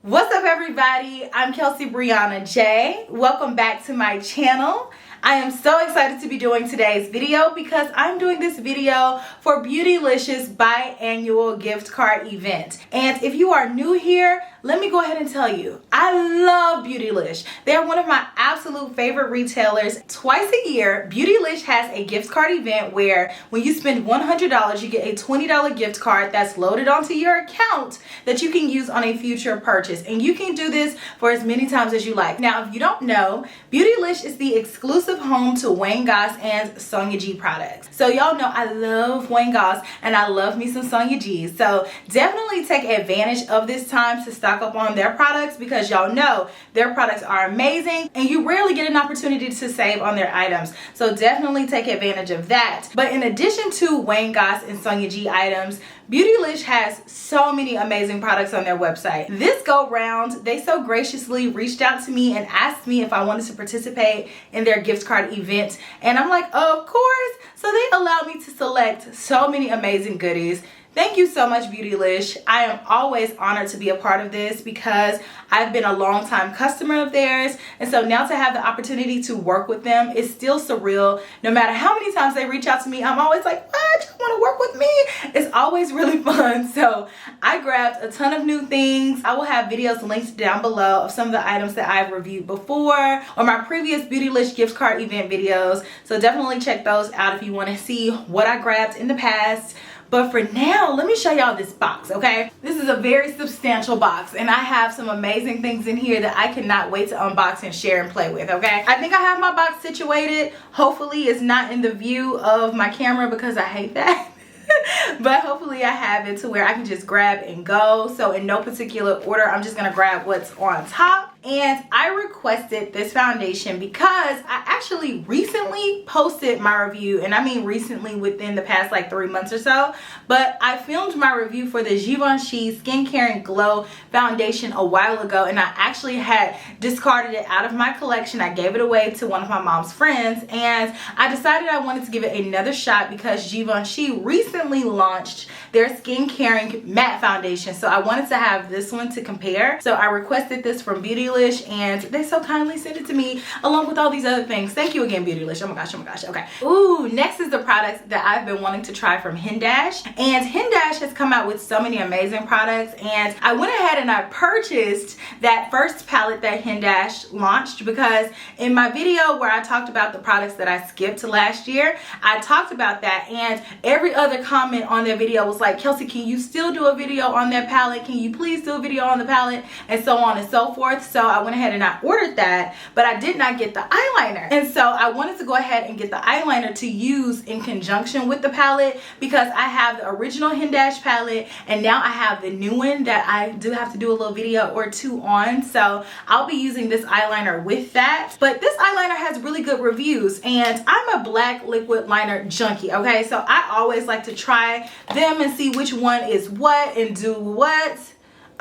What's up everybody? I'm Kelsee Briana J. Welcome back to my channel. I am so excited to be doing today's video because I'm doing this video for Beautylish's biannual gift card event. And if you are new here, let me go ahead and tell you, I love Beautylish. They're one of my absolute favorite retailers. Twice a year, Beautylish has a gift card event where when you spend $100, you get a $20 gift card that's loaded onto your account that you can use on a future purchase. And you can do this for as many times as you like. Now, if you don't know, Beautylish is the exclusive home to Wayne Goss and Sonia G products. So y'all know I love Wayne Goss and I love me some Sonia G. So definitely take advantage of this time to stock up on their products because y'all know their products are amazing and you rarely get an opportunity to save on their items. So definitely take advantage of that. But in addition to Wayne Goss and Sonia G items, Beautylish has so many amazing products on their website. This go round, they so graciously reached out to me and asked me if I wanted to participate in their gift card event. And I'm like, of course. So they allowed me to select so many amazing goodies. Thank you so much, Beautylish. I am always honored to be a part of this because I've been a long-time customer of theirs. And so now to have the opportunity to work with them is still surreal. No matter how many times they reach out to me, I'm always like, what? You want to work with me? It's always really fun. So I grabbed a ton of new things. I will have videos linked down below of some of the items that I've reviewed before or my previous Beautylish gift card event videos. So definitely check those out if you want to see what I grabbed in the past. But for now, let me show y'all this box, okay? This is a very substantial box and I have some amazing things in here that I cannot wait to unbox and share and play with, okay? I think I have my box situated. Hopefully it's not in the view of my camera because I hate that. But hopefully I have it to where I can just grab and go. So in no particular order, I'm just gonna grab what's on top. And I requested this foundation because I actually recently posted my review, and I mean recently within the past like 3 months or so, but I filmed my review for the Givenchy Skincare and Glow foundation a while ago, and I actually had discarded it out of my collection. I gave it away to one of my mom's friends, and I decided I wanted to give it another shot because Givenchy recently launched their Skin Caring Matte Foundation, so I wanted to have this one to compare. So I requested this from Beautylish and they so kindly sent it to me along with all these other things. Thank you again, Beautylish. Oh my gosh, oh my gosh. Okay. Ooh, next is the products that I've been wanting to try from Hindash. And Hindash has come out with so many amazing products, and I went ahead and I purchased that first palette that Hindash launched because in my video where I talked about the products that I skipped last year, I talked about that, and every other comment on their video was like, Kelsee, can you still do a video on that palette? Can you please do a video on the palette? And so on and so forth. So I went ahead and I ordered that, but I did not get the eyeliner. And so I wanted to go ahead and get the eyeliner to use in conjunction with the palette because I have the original Hindash palette and now I have the new one that I do have to do a little video or two on. So I'll be using this eyeliner with that. But this eyeliner has really good reviews and I'm a black liquid liner junkie, okay? So I always like to try them and see which one is what and do what.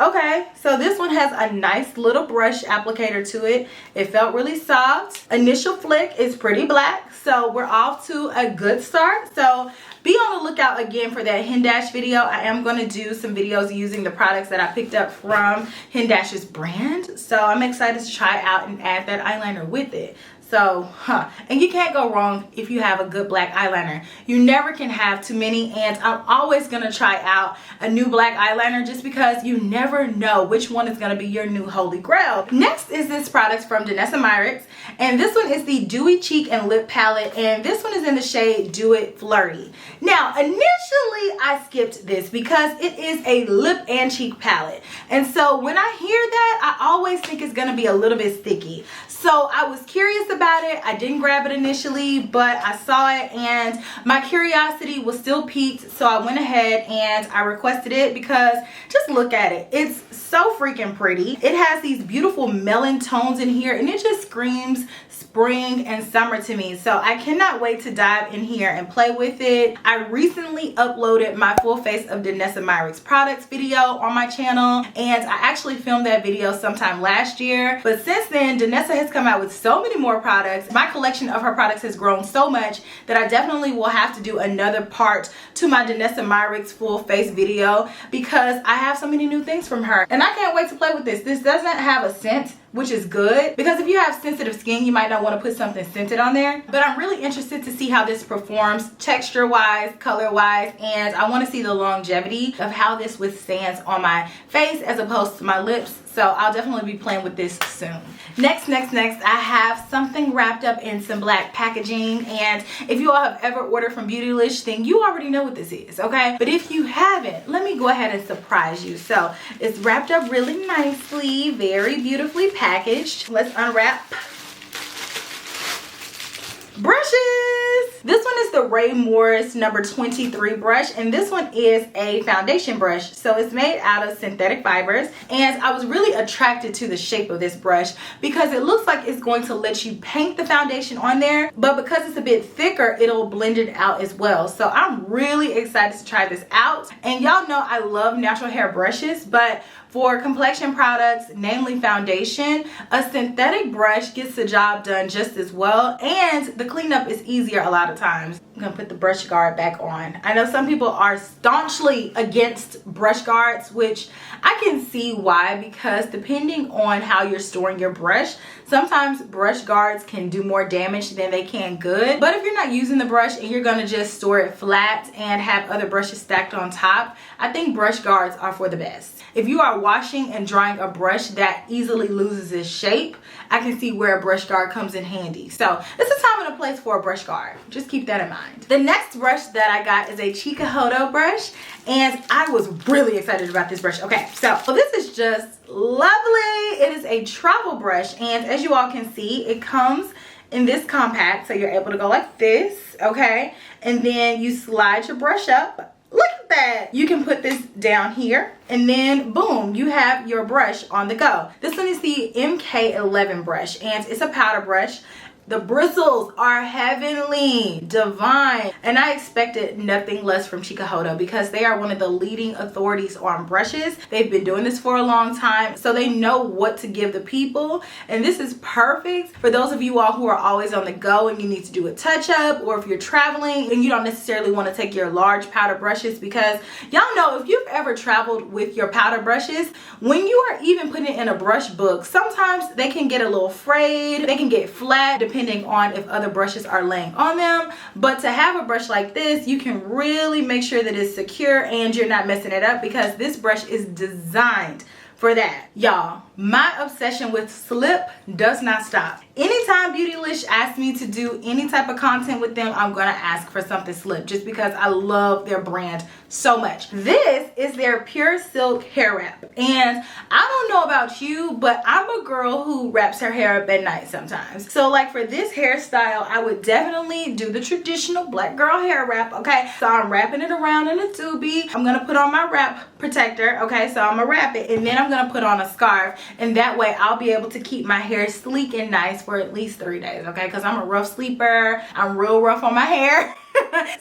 Okay, so this one has a nice little brush applicator to it. It felt really soft. Initial flick is pretty black, so we're off to a good start. So be on the lookout again for that Hindash video. I am going to do some videos using the products that I picked up from Hindash's brand. So I'm excited to try out and add that eyeliner with it. So, and you can't go wrong if you have a good black eyeliner. You never can have too many, and I'm always going to try out a new black eyeliner just because you never know which one is going to be your new holy grail. Next is this product from Danessa Myricks, and this one is the Dewy Cheek and Lip Palette, and this one is in the shade Do It Flirty. Now, initially I skipped this because it is a lip and cheek palette, and so when I hear that, I always think it's going to be a little bit sticky. So I was curious about it. I didn't grab it initially, but I saw it and my curiosity was still piqued. So I went ahead and I requested it because just look at it. It's so freaking pretty. It has these beautiful melon tones in here and it just screams spring and summer to me. So I cannot wait to dive in here and play with it. I recently uploaded my full face of Danessa Myricks products video on my channel, and I actually filmed that video sometime last year. But since then, Danessa has come out with so many more products. My collection of her products has grown so much that I definitely will have to do another part to my Danessa Myricks full face video because I have so many new things from her. And And I can't wait to play with this. This doesn't have a scent, which is good, because if you have sensitive skin, you might not want to put something scented on there. But I'm really interested to see how this performs texture wise, color wise, and I want to see the longevity of how this withstands on my face as opposed to my lips. So I'll definitely be playing with this soon. Next, I have something wrapped up in some black packaging. And if you all have ever ordered from Beautylish, then you already know what this is, okay? But if you haven't, let me go ahead and surprise you. So it's wrapped up really nicely, very beautifully packaged. Let's unwrap. Brushes. This one is the Ray Morris number 23 brush, and this one is a foundation brush. So it's made out of synthetic fibers, and I was really attracted to the shape of this brush because it looks like it's going to let you paint the foundation on there, but because it's a bit thicker, it'll blend it out as well. So I'm really excited to try this out. And y'all know I love natural hair brushes, but for complexion products, namely foundation, a synthetic brush gets the job done just as well, and the cleanup is easier a lot of times. I'm gonna put the brush guard back on. I know some people are staunchly against brush guards, which I can see why, because depending on how you're storing your brush, sometimes brush guards can do more damage than they can good. But if you're not using the brush and you're gonna just store it flat and have other brushes stacked on top, I think brush guards are for the best. If you are washing and drying a brush that easily loses its shape, I can see where a brush guard comes in handy. So it's a time and a place for a brush guard. Just keep that in mind. The next brush that I got is a Chikuhodo brush, and I was really excited about this brush. Okay, so this is just lovely. It is a travel brush, and as you all can see, it comes in this compact, so you're able to go like this, okay? And then you slide your brush up. Look at that. You can put this down here, and then boom, you have your brush on the go. This one is the MK11 brush, and it's a powder brush. The bristles are heavenly, divine, and I expected nothing less from Chikuhodo because they are one of the leading authorities on brushes. They've been doing this for a long time, so they know what to give the people, and this is perfect for those of you all who are always on the go and you need to do a touch-up, or if you're traveling and you don't necessarily want to take your large powder brushes, because y'all know if you've ever traveled with your powder brushes, when you are even putting it in a brush book, sometimes they can get a little frayed, they can get flat, depending on if other brushes are laying on them. But to have a brush like this, you can really make sure that it's secure and you're not messing it up, because this brush is designed for that. Y'all, my obsession with slip does not stop. Anytime Beautylish asks me to do any type of content with them, I'm gonna ask for something slip, just because I love their brand so much. This is their Pure Silk hair wrap, and I don't know about you, but I'm a girl who wraps her hair up at night sometimes. So like for this hairstyle, I would definitely do the traditional black girl hair wrap, okay? So I'm wrapping it around in a doobie. I'm gonna put on my wrap protector, okay? So I'm gonna wrap it, and then I'm gonna put on a scarf, and that way I'll be able to keep my hair sleek and nice for at least 3 days, okay? Because I'm a rough sleeper. I'm real rough on my hair.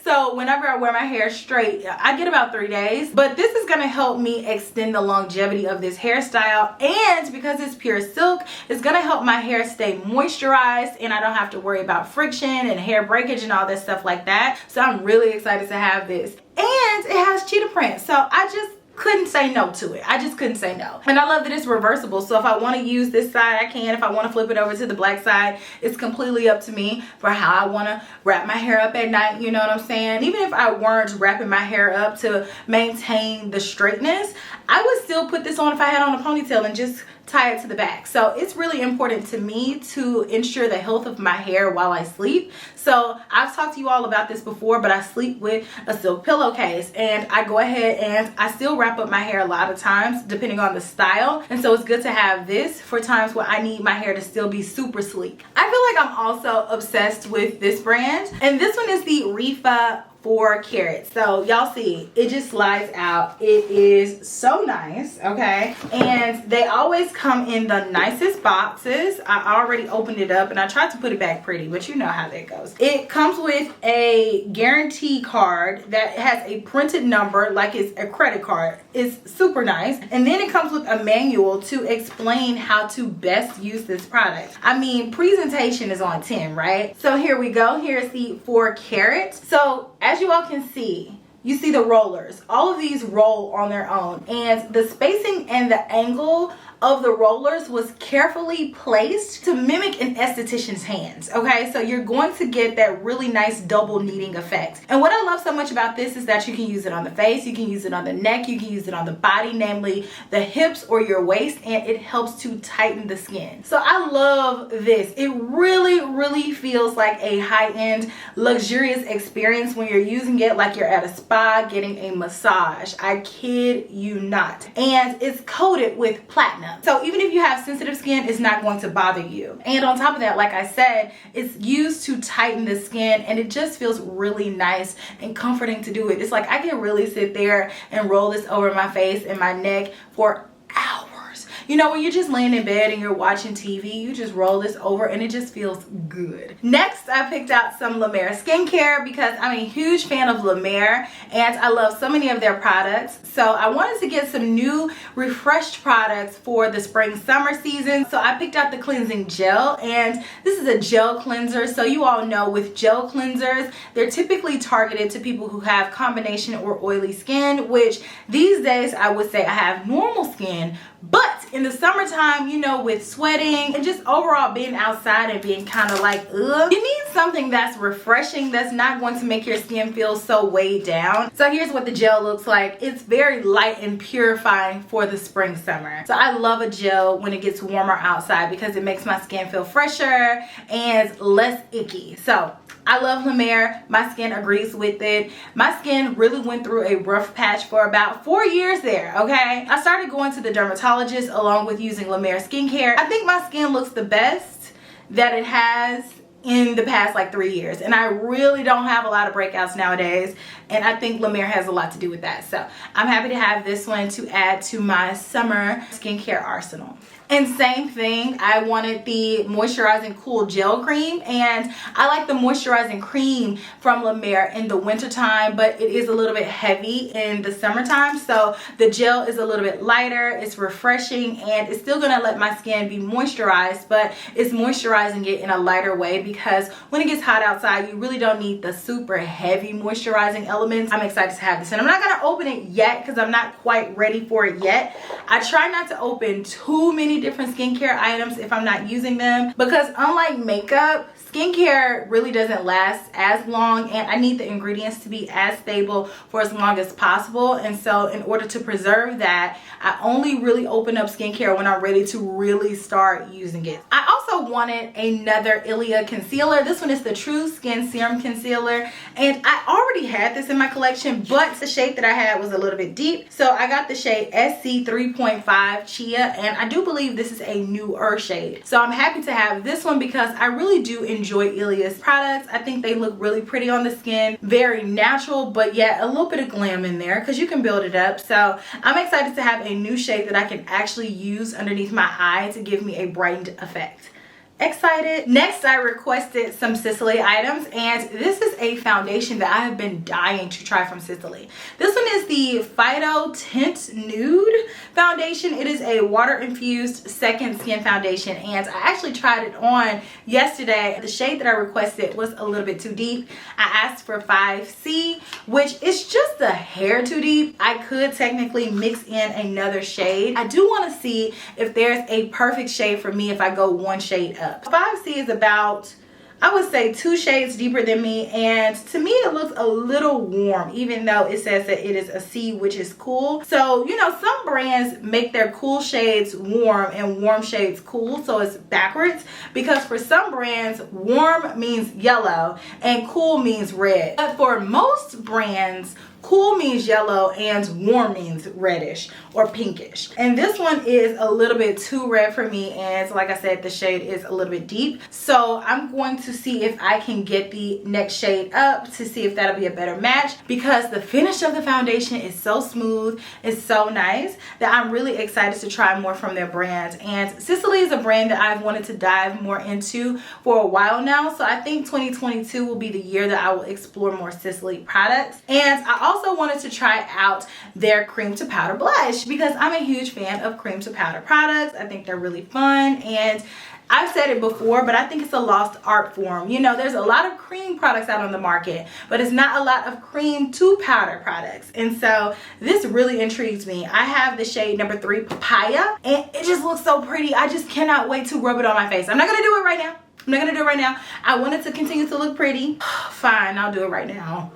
So whenever I wear my hair straight, I get about 3 days. But this is going to help me extend the longevity of this hairstyle, and because it's pure silk, it's going to help my hair stay moisturized, and I don't have to worry about friction and hair breakage and all that stuff like that. So I'm really excited to have this, and it has cheetah print, so I just couldn't say no to it. I just couldn't say no. And I love that it's reversible, so if I want to use this side, I can. If I want to flip it over to the black side, it's completely up to me for how I want to wrap my hair up at night, you know what I'm saying? Even if I weren't wrapping my hair up to maintain the straightness, I would still put this on if I had on a ponytail and just tie it to the back. So it's really important to me to ensure the health of my hair while I sleep. So I've talked to you all about this before, but I sleep with a silk pillowcase, and I go ahead and I still wrap up my hair a lot of times depending on the style. And so it's good to have this for times where I need my hair to still be super sleek. I feel like I'm also obsessed with this brand, and this one is the Rifa 4 carats. So y'all see, it just slides out. It is so nice, okay? And they always come in the nicest boxes. I already opened it up and I tried to put it back pretty, but you know how that goes. It comes with a guarantee card that has a printed number like it's a credit card. It's super nice. And then it comes with a manual to explain how to best use this product. I mean, presentation is on 10, right? So here we go. Here's the 4 carats. So as you all can see, you see the rollers. All of these roll on their own, and the spacing and the angle of the rollers was carefully placed to mimic an esthetician's hands. Okay, so you're going to get that really nice double kneading effect. And what I love so much about this is that you can use it on the face, you can use it on the neck, you can use it on the body, namely the hips or your waist, and it helps to tighten the skin. So I love this. It really feels like a high-end luxurious experience when you're using it like you're at a spa getting a massage. I kid you not. And it's coated with platinum. So even if you have sensitive skin, it's not going to bother you. And on top of that, like I said, it's used to tighten the skin, and it just feels really nice and comforting to do it. It's like I can really sit there and roll this over my face and my neck for hours. You know, when you're just laying in bed and you're watching TV, you just roll this over and it just feels good. Next, I picked out some La Mer skincare because I'm a huge fan of La Mer and I love so many of their products. So I wanted to get some new refreshed products for the spring summer season. So I picked out the cleansing gel, and this is a gel cleanser. So you all know with gel cleansers, they're typically targeted to people who have combination or oily skin, which these days I would say I have normal skin. But in the summertime, you know, with sweating and just overall being outside and being kind of like, ugh, you need something that's refreshing, that's not going to make your skin feel so weighed down. So here's what the gel looks like. It's very light and purifying for the spring summer. So I love a gel when it gets warmer outside because it makes my skin feel fresher and less icky. So I love La Mer. My skin agrees with it. My skin really went through a rough patch for about 4 years there, okay? I started going to the dermatologist along with using La Mer skincare. I think my skin looks the best that it has in the past like 3 years, and I really don't have a lot of breakouts nowadays, and I think La Mer has a lot to do with that. So I'm happy to have this one to add to my summer skincare arsenal. And same thing, I wanted the moisturizing cool gel cream, and I like the moisturizing cream from La Mer in the wintertime, but it is a little bit heavy in the summertime. So the gel is a little bit lighter, it's refreshing, and it's still gonna let my skin be moisturized, but it's moisturizing it in a lighter way because when it gets hot outside, you really don't need the super heavy moisturizing elements. I'm excited to have this, and I'm not gonna open it yet because I'm not quite ready for it yet. I try not to open too many different skincare items if I'm not using them, because unlike makeup, skincare really doesn't last as long, and I need the ingredients to be as stable for as long as possible. And so in order to preserve that, I only really open up skincare when I'm ready to really start using it. I also wanted another Ilia concealer. This one is the True Skin Serum Concealer, and I already had this in my collection, but the shade that I had was a little bit deep, so I got the shade SC 3.5 Chia, and I do believe this is a newer shade. So I'm happy to have this one because I really do enjoy Ilia's products. I think they look really pretty on the skin, very natural, but yet a little bit of glam in there because you can build it up. So I'm excited to have a new shade that I can actually use underneath my eye to give me a brightened effect. Excited. Next, I requested some Sicily items, and this is a foundation that I have been dying to try from Sicily. This one is the Phyto Tint Nude foundation. It is a water infused second skin foundation, and I actually tried it on yesterday. The shade that I requested was a little bit too deep. I asked for 5C, which is just a hair too deep. I could technically mix in another shade. I do want to see if there's a perfect shade for me if I go one shade up. 5C is about, I would say, 2 shades deeper than me, and to me it looks a little warm, even though it says that it is a C, which is cool. So, you know, some brands make their cool shades warm and warm shades cool, so it's backwards, because for some brands, warm means yellow and cool means red. But for most brands, cool means yellow and warm means reddish or pinkish. And this one is a little bit too red for me, and like I said, the shade is a little bit deep. So I'm going to see if I can get the next shade up to see if that'll be a better match, because the finish of the foundation is so smooth, it's so nice, that I'm really excited to try more from their brand. And Sicily is a brand that I've wanted to dive more into for a while now, so I think 2022 will be the year that I will explore more Sicily products. And I also also wanted to try out their cream to powder blush because I'm a huge fan of cream to powder products. I think they're really fun, and I've said it before, but I think it's a lost art form. You know, there's a lot of cream products out on the market, but it's not a lot of cream to powder products. And so this really intrigues me. I have the shade number 3 Papaya, and it just looks so pretty. I just cannot wait to rub it on my face. I'm not gonna do it right now. I'm not gonna do it right now. I want it to continue to look pretty. Fine, I'll do it right now.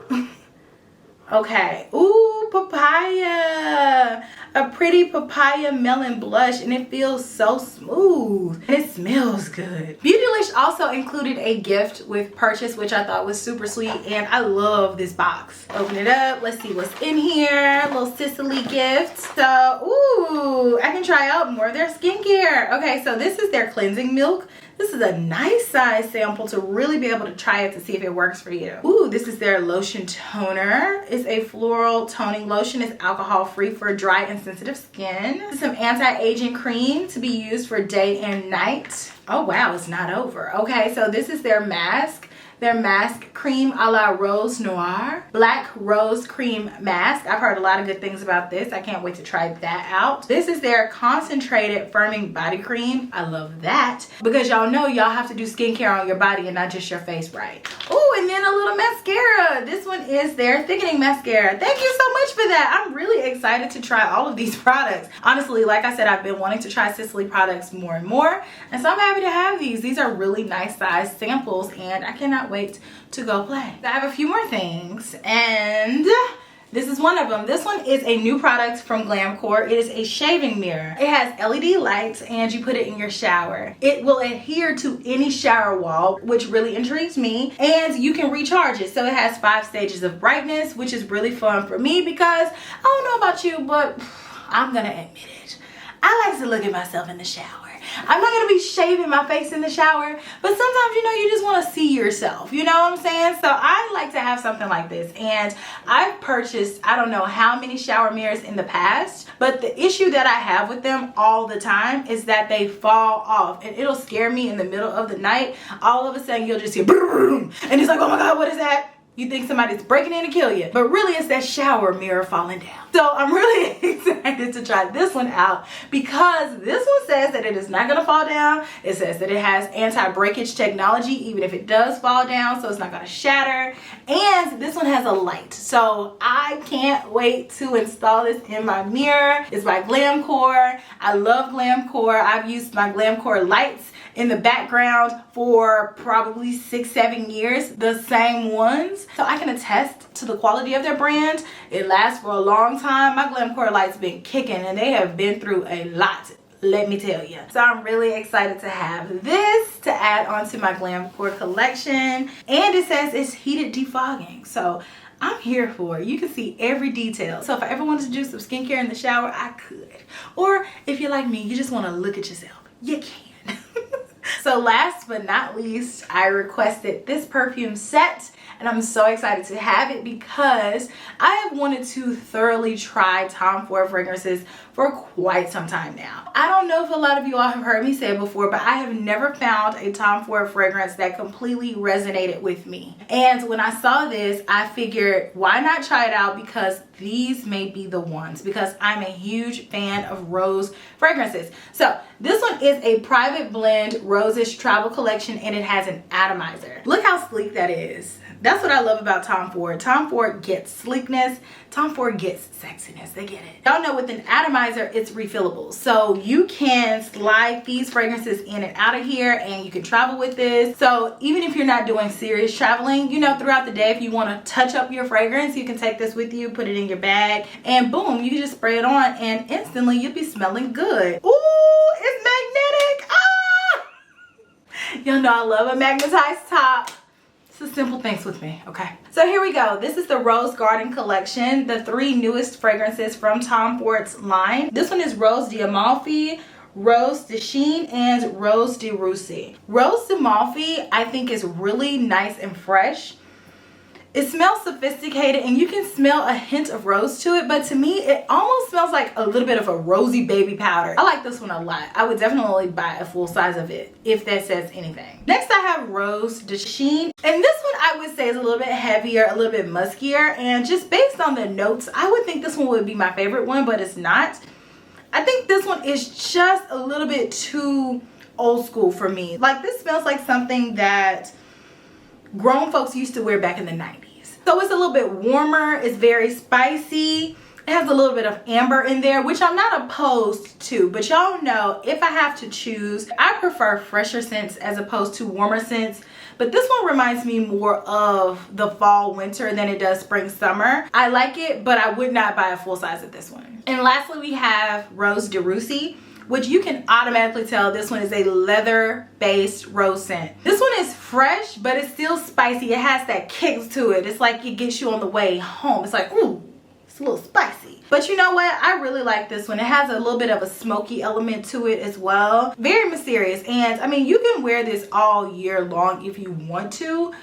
Okay, ooh, Papaya. A pretty papaya melon blush, and it feels so smooth and it smells good. Beautylish also included a gift with purchase, which I thought was super sweet, and I love this box. Open it up, let's see what's in here. A little Sicily gift. So, ooh, I can try out more of their skincare. Okay, so this is their cleansing milk. This is a nice size sample to really be able to try it to see if it works for you. Ooh, this is their Lotion Toner. It's a floral toning lotion. It's alcohol free for dry and sensitive skin. Some anti-aging cream to be used for day and night. Oh wow, it's not over. Okay, so this is their mask. Their mask cream a la Rose Noir. Black Rose Cream Mask. I've heard a lot of good things about this. I can't wait to try that out. This is their concentrated firming body cream. I love that because y'all know y'all have to do skincare on your body and not just your face, right? Oh, and then a little mascara. This one is their thickening mascara. Thank you so much for that. I'm really excited to try all of these products. Honestly, like I said, I've been wanting to try Sicily products more and more, and so I'm happy to have these. These are really nice size samples, and I cannot wait to go play. I have a few more things, and this is one of them. This one is a new product from Glamcore. It is a shaving mirror. It has LED lights, and you put it in your shower. It will adhere to any shower wall, which really intrigues me, and you can recharge it. So it has 5 stages of brightness, which is really fun for me because I don't know about you, but I'm gonna admit it. I like to look at myself in the shower. I'm not gonna be shaving my face in the shower, but sometimes, you know, you just want to see yourself, you know what I'm saying? So I like to have something like this, and I've purchased I don't know how many shower mirrors in the past, but the issue that I have with them all the time is that they fall off, and it'll scare me in the middle of the night. All of a sudden you'll just hear boom, and it's like, oh my god, what is that? You think somebody's breaking in to kill you, but really it's that shower mirror falling down. So I'm really excited to try this one out because this one says that it is not gonna fall down. It says that it has anti-breakage technology even if it does fall down, so it's not gonna shatter. And this one has a light, so I can't wait to install this in my mirror. It's by Glamcore. I love Glamcore. I've used my Glamcore lights in the background for probably 6-7 years, the same ones, so I can attest to the quality of their brand. It lasts for a long time. My Glamcore lights been kicking, and they have been through a lot, let me tell you. So I'm really excited to have this to add on to my Glamcore collection, and it says it's heated defogging, so I'm here for it. You can see every detail. So if I ever wanted to do some skincare in the shower, I could. Or if you're like me, you just want to look at yourself, you can. So last but not least, I requested this perfume set, and I'm so excited to have it because I have wanted to thoroughly try Tom Ford fragrances for quite some time now. I don't know if a lot of you all have heard me say it before, but I have never found a Tom Ford fragrance that completely resonated with me. And when I saw this, I figured why not try it out, because these may be the ones, because I'm a huge fan of rose fragrances. So this one is a private blend rosish travel collection, and it has an atomizer. Look how sleek that is. That's what I love about Tom Ford. Tom Ford gets sleekness. Tom Ford gets sexiness. They get it. Y'all know with an atomizer, it's refillable. So you can slide these fragrances in and out of here, and you can travel with this. So even if you're not doing serious traveling, you know, throughout the day, if you want to touch up your fragrance, you can take this with you, put it in your bag, and boom, you can just spray it on, and instantly you'll be smelling good. Ooh, it's magnetic. Ah! Y'all know I love a magnetized top. The simple things with me, okay? So here we go. This is the Rose Garden collection, the 3 newest fragrances from Tom Ford's line. This one is Rose d'Amalfi, Rose de Chine, and Rose de Russie. Rose d'Amalfi I think is really nice and fresh. It smells sophisticated and you can smell a hint of rose to it, but to me it almost smells like a little bit of a rosy baby powder. I like this one a lot. I would definitely buy a full size of it if that says anything. Next I have Rose de Sheen, and this one I would say is a little bit heavier, a little bit muskier, and just based on the notes I would think this one would be my favorite one, but it's not. I think this one is just a little bit too old school for me. Like, this smells like something that grown folks used to wear back in the 90s. So it's a little bit warmer, it's very spicy, it has a little bit of amber in there, which I'm not opposed to, but y'all know if I have to choose, I prefer fresher scents as opposed to warmer scents. But this one reminds me more of the fall winter than it does spring summer. I like it, but I would not buy a full size of this one. And lastly we have Rose de Russie, which you can automatically tell this one is a leather based rose scent. This one is fresh, but it's still spicy. It has that kick to it. It's like it gets you on the way home. It's like, ooh, it's a little spicy. But you know what? I really like this one. It has a little bit of a smoky element to it as well. Very mysterious. And I mean, you can wear this all year long if you want to.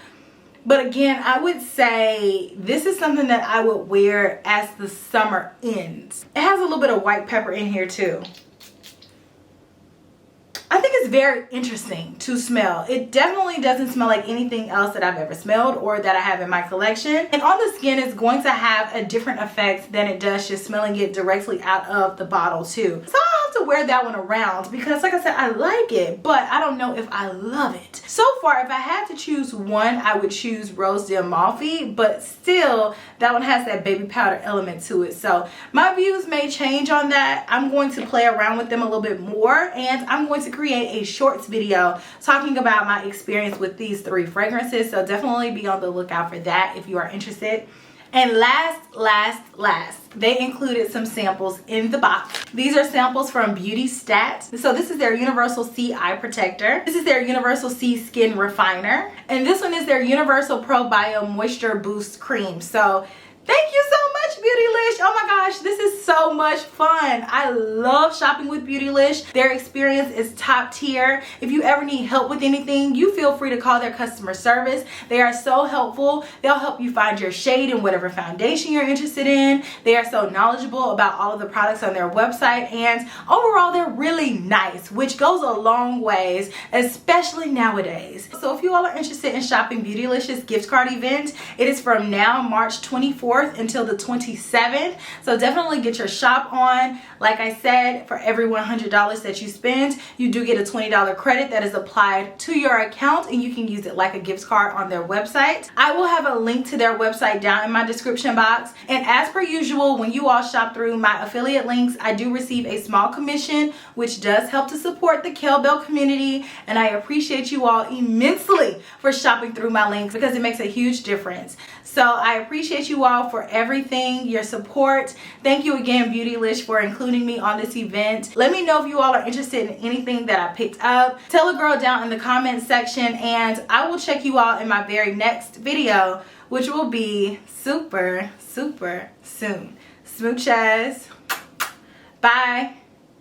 But again, I would say this is something that I would wear as the summer ends. It has a little bit of white pepper in here too. I think it's very interesting to smell. It definitely doesn't smell like anything else that I've ever smelled or that I have in my collection. And on the skin, it's going to have a different effect than it does just smelling it directly out of the bottle too. So I'll have to wear that one around because like I said, I like it, but I don't know if I love it. So far, if I had to choose one, I would choose Rose de Amalfi, but still that one has that baby powder element to it. So my views may change on that. I'm going to play around with them a little bit more, and I'm going to create a shorts video talking about my experience with these 3 fragrances. So definitely be on the lookout for that if you are interested. And last, they included some samples in the box. These are samples from Beauty Stat. So this is their Universal C Eye Protector. This is their Universal C Skin Refiner. And this one is their Universal Pro Bio Moisture Boost Cream. So thank you so much, Beautylish. Oh my gosh, this is so much fun. I love shopping with Beautylish. Their experience is top tier. If you ever need help with anything, you feel free to call their customer service. They are so helpful. They'll help you find your shade in whatever foundation you're interested in. They are so knowledgeable about all of the products on their website, and overall they're really nice, which goes a long ways, especially nowadays. So if you all are interested in shopping Beautylish's gift card event, it is from now, March 24th until the 27th. So definitely get your shop on. Like I said, for every $100 that you spend, you do get a $20 credit that is applied to your account, and you can use it like a gift card on their website. I will have a link to their website down in my description box. And as per usual, when you all shop through my affiliate links, I do receive a small commission, which does help to support the Kel Belle community. And I appreciate you all immensely for shopping through my links because it makes a huge difference. So I appreciate you all for everything, your support. Thank you again, Beautylish, for including me on this event. Let me know if you all are interested in anything that I picked up. Tell a girl down in the comment section, and I will check you all in my very next video, which will be super soon. Smooches. Bye.